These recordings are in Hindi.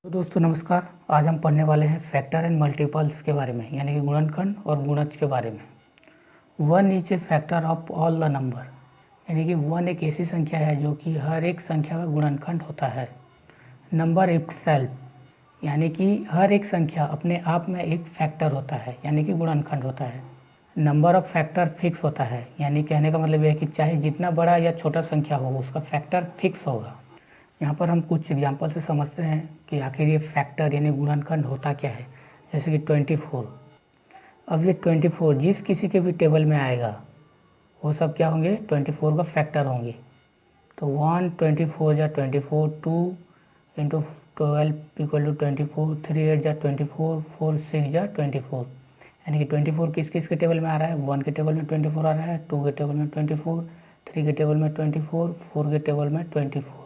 तो दोस्तों नमस्कार। आज हम पढ़ने वाले हैं फैक्टर एंड मल्टीपल्स के बारे में, यानी कि गुणनखंड और गुणज के बारे में। One is a factor of all the number, यानी कि वन एक ऐसी संख्या है जो कि हर एक संख्या का गुणनखंड होता है। नंबर इटसेल्फ, यानी कि हर एक संख्या अपने आप में एक फैक्टर होता है, यानी कि गुणनखंड होता है। नंबर ऑफ फैक्टर फिक्स होता है, यानी कहने का मतलब यह है कि चाहे जितना बड़ा या छोटा संख्या हो उसका फैक्टर फिक्स होगा। यहाँ पर हम कुछ एग्जाम्पल से समझते हैं कि आखिर ये फैक्टर यानी गुणनखंड होता क्या है। जैसे कि 24। अब ये 24 जिस किसी के भी टेबल में आएगा वो सब क्या होंगे, 24 का फैक्टर होंगे। तो 1 24 जा 24, 2 इंटू 12 इक्वल टू 24, 3 8 जा 24, 4 6 जा 24। यानी कि 24 किस किस के टेबल में आ रहा है, 1 के टेबल में 24 आ रहा है, 2 के टेबल में 24, 3 के टेबल में 24, 4 के टेबल में 24।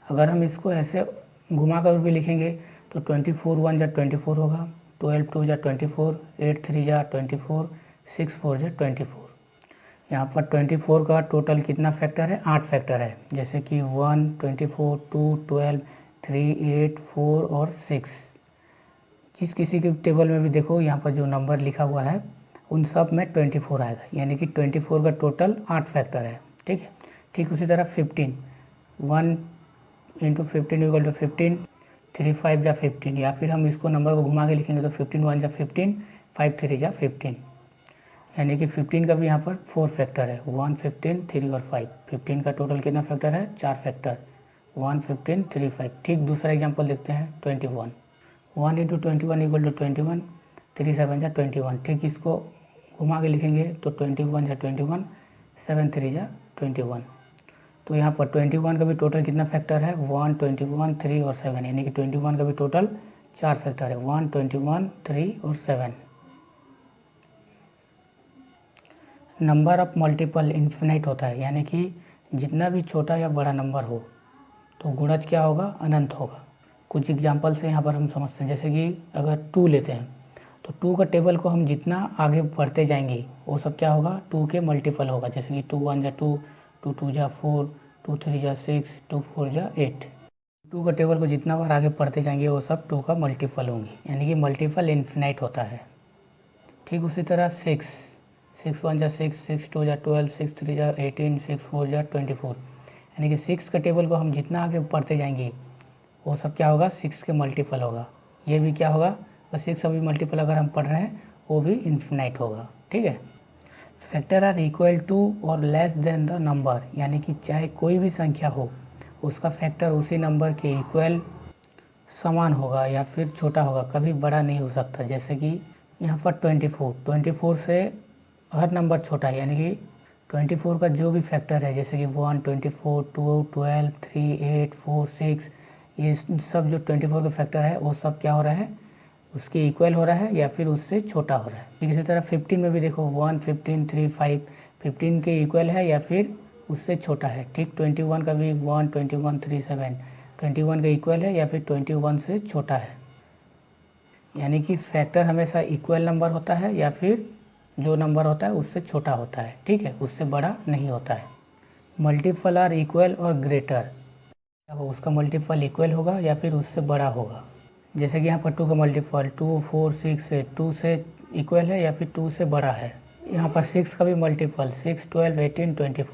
अगर हम इसको ऐसे घुमा कर भी लिखेंगे तो 24 1 जा 24 होगा, 12 2 जा 24, 8 3 जा 24, 6 4 जा 24। यहाँ पर 24 का टोटल कितना फैक्टर है, 8 फैक्टर है। जैसे कि 1 24 2 12 3 8 4 और 6। जिस किसी के टेबल में भी देखो यहाँ पर जो नंबर लिखा हुआ है उन सब में 24 आएगा, यानी कि 24 का टोटल 8 फैक्टर है। ठीक है। ठीक उसी तरह 15, 1 इंटू 15 इक्वल टू 15, 3 5 जा 15, या फिर हम इसको नंबर को घुमा के लिखेंगे तो 15 1 जा 15, 5 3 जा 15। यानी कि 15 का भी यहाँ पर 4 फैक्टर है, 1 15 3 और 5। 15 का टोटल कितना फैक्टर है, 4 फैक्टर, 1 15 3 5। ठीक दूसरा एग्जाम्पल देखते हैं 21। 1 इंटू 21 इक्वल टू 21, 3 7 जा 21। ठीक इसको घुमा के लिखेंगे तो 21 जा 21, 7 3 जा 21। तो यहाँ पर 21 का भी टोटल कितना फैक्टर है, 1 21 3 और 7। यानी कि 21 का भी टोटल 4 फैक्टर है, 1 21 3 और 7। नंबर ऑफ मल्टीपल इन्फिनाइट होता है, यानी कि जितना भी छोटा या बड़ा नंबर हो तो गुणज क्या होगा, अनंत होगा। कुछ एग्जाम्पल से यहाँ पर हम समझते हैं। जैसे कि अगर 2 लेते हैं तो 2 का टेबल को हम जितना आगे बढ़ते जाएंगे वो सब क्या होगा, 2 के मल्टीपल होगा। जैसे कि 2 1 जा 2, 2 2 जा 4, 2 3 जा 6, 2 4 जा 8। 2 का टेबल को जितना बार आगे बढ़ते जाएंगे वो सब 2 का मल्टीपल होंगे, यानी कि मल्टीपल इन्फिनाइट होता है। ठीक उसी तरह 6 6 1 जा 6, 6 2 जा 12, 6 3 जा 18, 6 4 जा 24। यानी कि 6 का टेबल को हम जितना आगे बढ़ते जाएंगे वो सब क्या होगा, 6 के मल्टीपल होगा। ये भी क्या होगा, 6 अभी मल्टीपल अगर हम पढ़ रहे हैं वो भी इन्फिनाइट होगा। ठीक है। फैक्टर आर इक्वल टू और लेस देन द नंबर, यानी कि चाहे कोई भी संख्या हो उसका फैक्टर उसी नंबर के इक्वल समान होगा या फिर छोटा होगा, कभी बड़ा नहीं हो सकता। जैसे कि यहाँ पर 24 से हर नंबर छोटा है, यानी कि 24 का जो भी फैक्टर है, जैसे कि 1 24 2 12 3 8 4 6, ये सब जो 24 का फैक्टर है वो सब क्या हो रहा है, उसके इक्वल हो रहा है या फिर उससे छोटा हो रहा है। ठीक इसी तरह 15 में भी देखो 1 15 3 5, 15 के इक्वल है या फिर उससे छोटा है। ठीक 21 का भी 1 21 3 7, 21 का इक्वल है या फिर 21 से छोटा है। यानी कि फैक्टर हमेशा इक्वल नंबर होता है या फिर जो नंबर होता है उससे छोटा होता है। ठीक है, उससे बड़ा नहीं होता है। मल्टीपल आर इक्वल और ग्रेटर, अब उसका मल्टीपल इक्वल होगा या फिर उससे बड़ा होगा। जैसे कि यहाँ पर 2 का मल्टीपल 2 4 6 8, 2 से इक्वल है या फिर 2 से बड़ा है। यहाँ पर 6 का भी मल्टीपल 6 12 18 24।